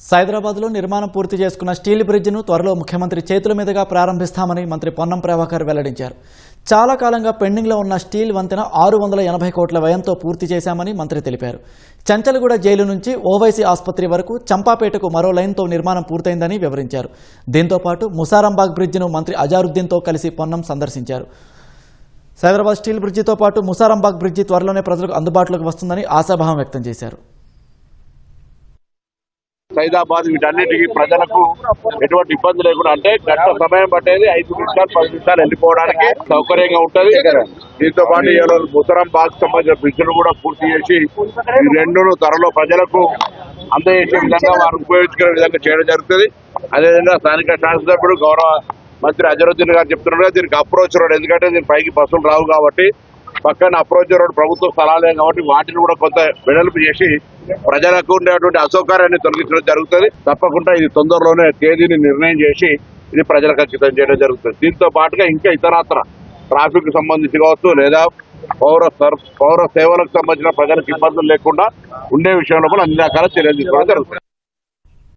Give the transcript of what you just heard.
సైదరాబాద్లో నిర్మాణం పూర్తి చేసుకున్న స్టీల్ బ్రిడ్జిను త్వరలో ముఖ్యమంత్రి చేతుల మీదుగా ప్రారంభిస్తామని మంత్రి పొన్నం ప్రభాకర్ వెల్లడించారు. చాలా కాలంగా పెండింగ్లో ఉన్న స్టీల్ వంతెన 680 కోట్ల వ్యయంతో పూర్తి చేశామని మంత్రి తెలిపారు. చంచల్గూడ జైలు నుంచి ఓవైసీ ఆసుపత్రి వరకు చంపాపేటకు మరో లైన్తో నిర్మాణం పూర్తయిందని వివరించారు. దీంతో పాటు ముసారంబాగ్ బ్రిడ్జిను మంత్రి అజారుద్దీన్తో కలిసి పొన్నం సందర్శించారు. సైదరాబాద్ స్టీల్ బ్రిడ్జితో పాటు ముసారంబాగ్ బ్రిడ్జి త్వరలోనే ప్రజలకు అందుబాటులోకి వస్తుందని ఆశాభావం వ్యక్తం చేశారు. సైదాబాద్ వీటన్నిటికీ ప్రజలకు ఎటువంటి ఇబ్బంది లేకుండా అంటే గంట సమయం పట్టేది 5 నిమిషాలు 10 నిమిషాలు వెళ్ళిపోవడానికి సౌకర్యంగా ఉంటది. దీంతో పాటు ముసారంబాగ్ సంబంధించిన బ్రిడ్జ్లు కూడా పూర్తి చేసి ఈ రెండును త్వరలో ప్రజలకు అందజేసే విధంగా వారు ఉపయోగించుకునే విధంగా చేయడం జరుగుతుంది. అదేవిధంగా స్థానిక శాసనసభ్యుడు గౌరవ మంత్రి అజరుద్దీన్ గారు చెప్తున్నారు దీనికి అప్రోచ్ రోడ్, ఎందుకంటే దీని పైకి బస్సులు రావు కాబట్టి పక్కన అప్రోచ్ రోడ్ ప్రభుత్వ స్థలాలే కాబట్టి వాటిని కూడా కొంత వెడల్పు చేసి ప్రజలకు ఉండేటువంటి అసౌకర్యాన్ని తొలగించడం జరుగుతుంది. తప్పకుండా ఇది తొందరలోనే తేదీని నిర్ణయం చేసి ఇది ప్రజలకు అంకితం చేయడం జరుగుతుంది. దీంతో పాటుగా ఇంకా ఇతరత్ర ట్రాఫిక్ సంబంధించి కావచ్చు లేదా పౌర సేవలకు సంబంధించిన ప్రజలకు ఇబ్బందులు లేకుండా ఉండే విషయంలో కూడా అన్ని రకాల చర్యలు తీసుకోవడం జరుగుతుంది.